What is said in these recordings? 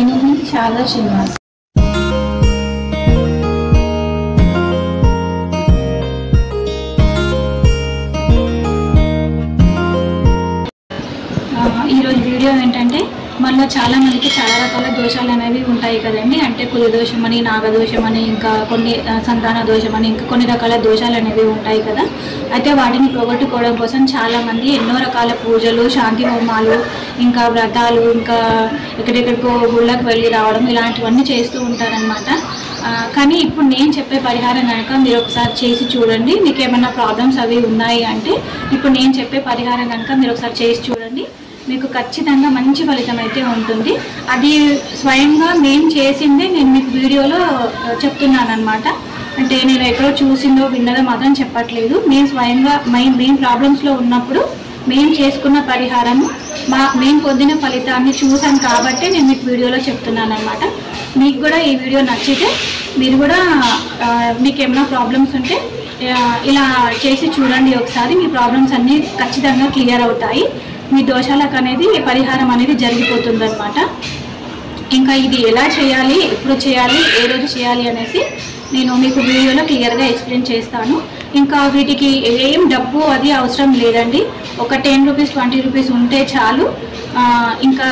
నేను మీ శారదా శ్రీనివాస్. ఈరోజు వీడియో ఏంటంటే మనలో చాలా మందికి చాలా రకాల దోషాలు అనేవి ఉంటాయి కదండి. అంటే కుల దోషం అని, నాగదోషం అని, ఇంకా కొన్ని సంతాన దోషం అని, ఇంకా కొన్ని రకాల దోషాలు అనేవి ఉంటాయి కదా. అయితే వాటిని పోగొట్టుకోవడం కోసం చాలామంది ఎన్నో రకాల పూజలు, శాంతి హోమాలు, ఇంకా వ్రతాలు, ఇంకా ఎక్కడెక్కడికో గుళ్ళకి వెళ్ళి రావడం ఇలాంటివన్నీ చేస్తూ ఉంటారనమాట. కానీ ఇప్పుడు నేను చెప్పే పరిహారం కనుక మీరు ఒకసారి చేసి చూడండి. మీకు ఏమైనా ప్రాబ్లమ్స్ అవి ఉన్నాయి అంటే ఇప్పుడు నేను చెప్పే పరిహారం కనుక మీరు ఒకసారి చేసి చూడండి. మీకు ఖచ్చితంగా మంచి ఫలితం అయితే ఉంటుంది. అది స్వయంగా మేము చేసిందే నేను మీకు వీడియోలో చెప్తున్నాను అనమాట. అంటే నేను ఎక్కడో చూసిందో విన్నదో మాత్రం చెప్పట్లేదు. మేము స్వయంగా మేము ప్రాబ్లమ్స్లో ఉన్నప్పుడు మేము చేసుకున్న పరిహారము మేము పొందిన ఫలితాన్ని చూసాను కాబట్టి నేను మీకు వీడియోలో చెప్తున్నాను అనమాట. మీకు కూడా ఈ వీడియో నచ్చితే మీరు కూడా మీకు ఏమైనా ప్రాబ్లమ్స్ ఉంటే ఇలా చేసి చూడండి ఒకసారి. మీ ప్రాబ్లమ్స్ అన్నీ ఖచ్చితంగా క్లియర్ అవుతాయి. మీ దోషాలకు అనేది పరిహారం అనేది జరిగిపోతుంది అనమాట. ఇంకా ఇది ఎలా చేయాలి, ఎప్పుడు చేయాలి, ఏ రోజు చేయాలి అనేసి నేను మీకు వీడియోలో క్లియర్గా ఎక్స్ప్లెయిన్ చేస్తాను. ఇంకా వీటికి ఏం డబ్బు అది అవసరం లేదండి. ఒక 10 రూపీస్ 20 రూపీస్ ఉంటే చాలు. ఇంకా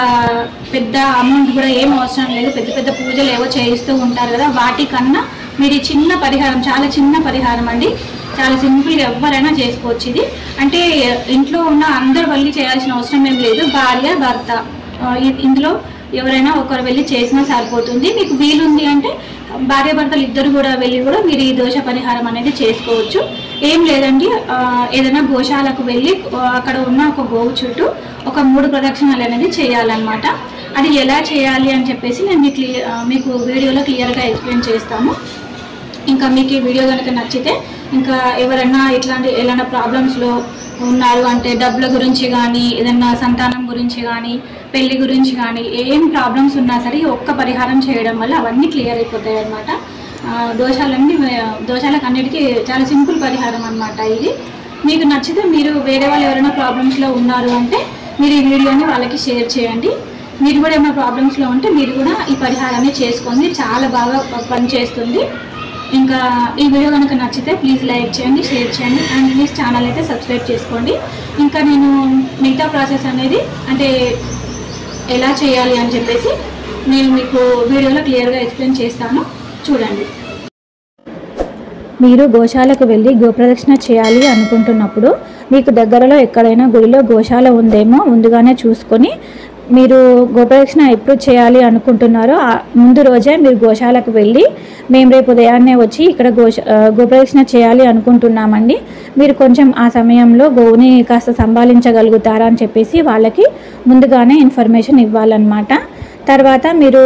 పెద్ద అమౌంట్ కూడా ఏం అవసరం లేదు. పెద్ద పెద్ద పూజలు ఏవో చేయిస్తూ ఉంటారు కదా, వాటికన్నా మీరు చిన్న పరిహారం, చాలా చిన్న పరిహారం అండి, చాలా సింపుల్గా ఎవరైనా చేసుకోవచ్చు. ఇది అంటే ఇంట్లో ఉన్న అందరు వెళ్ళి చేయాల్సిన అవసరం ఏం లేదు. భార్య భర్త ఇందులో ఎవరైనా ఒకరు వెళ్ళి చేసినా సరిపోతుంది. మీకు వీలుంది అంటే భార్య భర్తలు ఇద్దరు కూడా వెళ్ళి కూడా మీరు ఈ దోష పరిహారం అనేది చేసుకోవచ్చు. ఏం లేదండి, ఏదైనా గోశాలకు వెళ్ళి అక్కడ ఉన్న ఒక గోవు చుట్టూ ఒక 3 ప్రదక్షిణాలు అనేది చేయాలన్నమాట. అది ఎలా చేయాలి అని చెప్పేసి నేను మీకు వీడియోలో క్లియర్గా ఎక్స్ప్లెయిన్ చేస్తాను. ఇంకా మీకు ఈ వీడియో కనుక నచ్చితే, ఇంకా ఎవరైనా ఏదైనా ప్రాబ్లమ్స్లో ఉన్నారు అంటే డబ్బుల గురించి కానీ, ఏదైనా సంతానం గురించి కానీ, పెళ్లి గురించి కానీ, ఏం ప్రాబ్లమ్స్ ఉన్నా సరే ఒక్క పరిహారం చేయడం వల్ల అవన్నీ క్లియర్ అయిపోతాయి అన్నమాట. దోషాలకు అన్నిటికీ చాలా సింపుల్ పరిహారం అన్నమాట ఇది. మీకు నచ్చితే మీరు వేరే వాళ్ళు ఎవరైనా ప్రాబ్లమ్స్లో ఉన్నారు అంటే మీరు ఈ వీడియోని వాళ్ళకి షేర్ చేయండి. మీరు కూడా ఏమైనా ప్రాబ్లమ్స్లో ఉంటే మీరు కూడా ఈ పరిహారాన్ని చేసుకోండి, చాలా బాగా పనిచేస్తుంది. ఇంకా ఈ వీడియో కనుక నచ్చితే ప్లీజ్ లైక్ చేయండి, షేర్ చేయండి, అండ్ ప్లీజ్ ఛానల్ అయితే సబ్స్క్రైబ్ చేసుకోండి. ఇంకా నేను మిగతా ప్రాసెస్ అనేది అంటే ఎలా చేయాలి అని చెప్పేసి నేను మీకు వీడియోలో క్లియర్గా ఎక్స్ప్లెయిన్ చేస్తాను, చూడండి. మీరు గోశాలకు వెళ్ళి గోప్రదక్షిణ చేయాలి అనుకుంటున్నప్పుడు మీకు దగ్గరలో ఎక్కడైనా గుడిలో గోశాల ఉందేమో ముందుగానే చూసుకొని మీరు గోప్రదక్షిణ ఎప్పుడు చేయాలి అనుకుంటున్నారో ముందు రోజే మీరు గోశాలకు వెళ్ళి మేము రేపు ఉదయాన్నే వచ్చి ఇక్కడ గోప్రదక్షిణ చేయాలి అనుకుంటున్నామండి, మీరు కొంచెం ఆ సమయంలో గోవుని కాస్త సంభాళించగలుగుతారా అని చెప్పేసి వాళ్ళకి ముందుగానే ఇన్ఫర్మేషన్ ఇవ్వాలన్నమాట. తర్వాత మీరు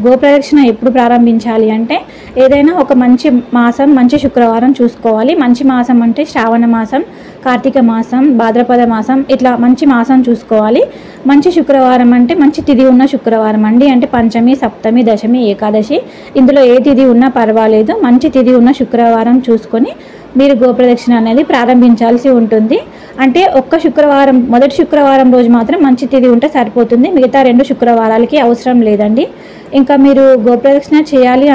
గోప్రదక్షిణ ఎప్పుడు ప్రారంభించాలి అంటే ఏదైనా ఒక మంచి మాసం, మంచి శుక్రవారం చూసుకోవాలి. మంచి మాసం అంటే శ్రావణ మాసం, కార్తీక మాసం, భాద్రపద మాసం, ఇట్లా మంచి మాసం చూసుకోవాలి. మంచి శుక్రవారం అంటే మంచి తిథి ఉన్న శుక్రవారం అండి. అంటే పంచమి, సప్తమి, దశమి, ఏకాదశి ఇందులో ఏ తిథి ఉన్నా పర్వాలేదు. మంచి తిథి ఉన్న శుక్రవారం చూసుకొని మీరు గోప్రదక్షిణ అనేది ప్రారంభించాల్సి ఉంటుంది. అంటే ఒక్క శుక్రవారం, మొదటి శుక్రవారం రోజు మాత్రం మంచి తిథి ఉంటే సరిపోతుంది. మిగతా 2 శుక్రవారాలకి అవసరం లేదండి. ఇంకా మీరు గోప్రదక్షిణ చేయాలి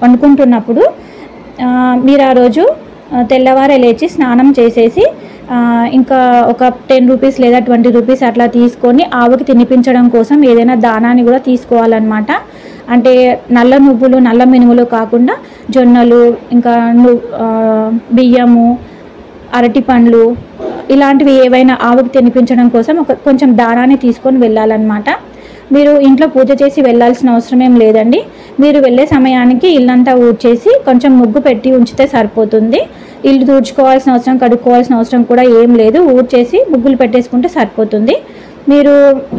అనుకుంటున్నప్పుడు మీరు ఆ రోజు తెల్లవారే లేచి స్నానం చేసేసి ఇంకా ఒక 10 రూపీస్ లేదా 20 రూపీస్ అట్లా తీసుకొని ఆవుకి తినిపించడం కోసం ఏదైనా దానాన్ని కూడా తీసుకోవాలన్నమాట. అంటే నల్ల నువ్వులు, నల్ల మినుములు కాకుండా జొన్నలు, ఇంకా బియ్యము, అరటి పండ్లు ఇలాంటివి ఏవైనా ఆవుకి తినిపించడం కోసం కొంచెం దానాన్ని తీసుకొని వెళ్ళాలన్నమాట. మీరు ఇంట్లో పూజ చేసి వెళ్ళాల్సిన అవసరం ఏం లేదండి. మీరు వెళ్ళే సమయానికి ఇల్లంతా ఊడ్చేసి కొంచెం ముగ్గు పెట్టి ఉంచితే సరిపోతుంది. ఇల్లు తుడుచుకోవాల్సిన అవసరం, కడుక్కోవాల్సిన అవసరం కూడా ఏం లేదు. ఊడ్చేసి ముగ్గులు పెట్టేసుకుంటే సరిపోతుంది. మీరు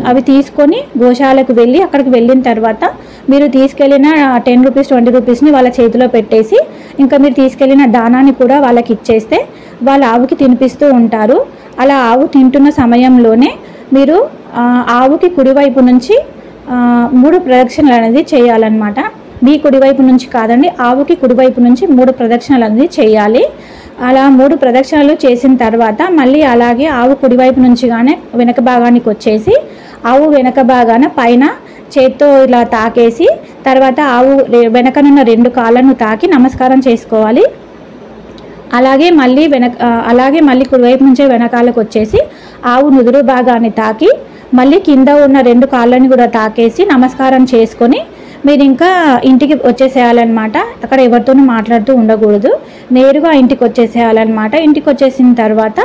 అవి తీసుకొని గోశాలకు వెళ్ళి అక్కడికి వెళ్ళిన తర్వాత మీరు తీసుకెళ్ళిన 10 రూపీస్ 20 రూపీస్ని వాళ్ళ చేతిలో పెట్టేసి ఇంకా మీరు తీసుకెళ్ళిన దానాన్ని కూడా వాళ్ళకి ఇచ్చేస్తే వాళ్ళ ఆవుకి తినిపిస్తూ ఉంటారు. అలా ఆవు తింటున్న సమయంలోనే మీరు ఆవుకి కుడివైపు నుంచి 3 ప్రదక్షిణలు అనేది చేయాలన్నమాట. మీ కుడివైపు నుంచి కాదండి, ఆవుకి కుడివైపు నుంచి 3 ప్రదక్షిణలు అనేది చేయాలి. అలా 3 ప్రదక్షిణలు చేసిన తర్వాత మళ్ళీ అలాగే ఆవు కుడివైపు నుంచి గానే వెనక భాగానికి వచ్చేసి ఆవు వెనక భాగాన పైన చేత్తో ఇలా తాకేసి తర్వాత ఆవు వెనకనున్న 2 కాళ్ళను తాకి నమస్కారం చేసుకోవాలి. అలాగే మళ్ళీ కుడివైపు నుంచే వెనకాలకు వచ్చేసి ఆవు నుదురు భాగాన్ని తాకి మళ్ళీ కింద ఉన్న 2 కాళ్ళని కూడా తాకేసి నమస్కారం చేసుకొని మీరు ఇంకా ఇంటికి వచ్చేసేయాలన్నమాట. అక్కడ ఎవరితోనూ మాట్లాడుతూ ఉండకూడదు, నేరుగా ఇంటికి వచ్చేసేయాలన్నమాట. ఇంటికి వచ్చేసిన తర్వాత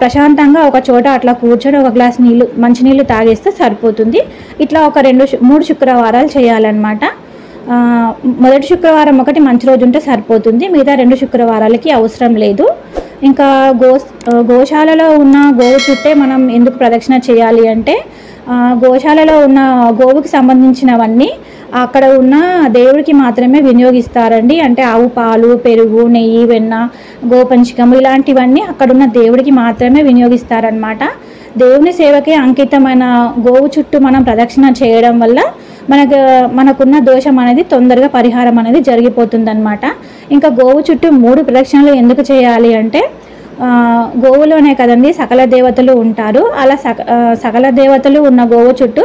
ప్రశాంతంగా ఒక చోట అట్లా కూర్చొని ఒక గ్లాస్ మంచినీళ్ళు తాగేస్తే సరిపోతుంది. ఇట్లా ఒక 3 శుక్రవారాలు చేయాలన్నమాట. మొదటి శుక్రవారం ఒకటి మంచి రోజు ఉంటే సరిపోతుంది, మిగతా 2 శుక్రవారాలకి అవసరం లేదు. ఇంకా గోశాలలో ఉన్న గోవు చుట్టే మనం ఎందుకు ప్రదక్షిణ చేయాలి అంటే గోశాలలో ఉన్న గోవుకి సంబంధించినవన్నీ అక్కడ ఉన్న దేవుడికి మాత్రమే వినియోగిస్తారండి. అంటే ఆవు పాలు, పెరుగు, నెయ్యి, వెన్న, గోపంచకము ఇలాంటివన్నీ అక్కడున్న దేవుడికి మాత్రమే వినియోగిస్తారనమాట. దేవుని సేవకే అంకితమైన గోవు చుట్టూ మనం ప్రదక్షిణ చేయడం వల్ల మనకున్న దోషం అనేది తొందరగా పరిహారం అనేది జరిగిపోతుందన్నమాట. ఇంకా గోవు చుట్టూ 3 ప్రదక్షిణలు ఎందుకు చేయాలి అంటే గోవులోనే కదండి సకల దేవతలు ఉంటారు. అలా సకల దేవతలు ఉన్న గోవు చుట్టూ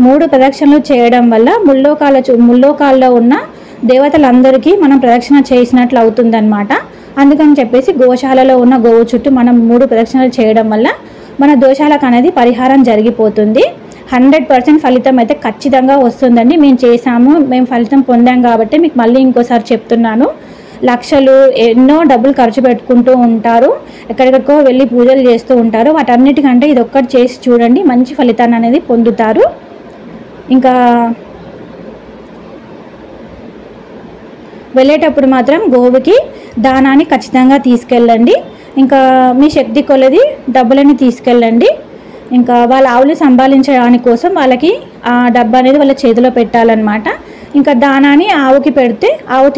3 ప్రదక్షిణలు చేయడం వల్ల ముల్లోకాల్లో ఉన్న దేవతలందరికీ మనం ప్రదక్షిణ చేసినట్లు అవుతుందన్నమాట. అందుకని చెప్పేసి గోశాలలో ఉన్న గోవు చుట్టూ మనం 3 ప్రదక్షిణలు చేయడం వల్ల మన దోషాలకు అనేది పరిహారం జరిగిపోతుంది. 100% ఫలితం అయితే ఖచ్చితంగా వస్తుందండి. మేము ఫలితం పొందాం కాబట్టి మీకు మళ్ళీ ఇంకోసారి చెప్తున్నాను. లక్షలు ఎన్నో డబ్బులు ఖర్చు పెట్టుకుంటూ ఉంటారు, ఎక్కడికో వెళ్ళి పూజలు చేస్తూ ఉంటారు. వాటన్నిటికంటే ఇది ఒక్కటి చేసి చూడండి, మంచి ఫలితాన్ని అనేది పొందుతారు. ఇంకా వెళ్ళేటప్పుడు మాత్రం గోవుకి దానాన్ని ఖచ్చితంగా తీసుకెళ్ళండి. ఇంకా మీ శక్తి కొలది డబ్బులని తీసుకెళ్ళండి. ఇంకా వాళ్ళ ఆవులు సంభాళించడానికి కోసం వాళ్ళకి ఆ డబ్బు అనేది వాళ్ళ చేతిలో పెట్టాలన్నమాట. ఇంకా దానాన్ని ఆవుకి పెడితే ఆవు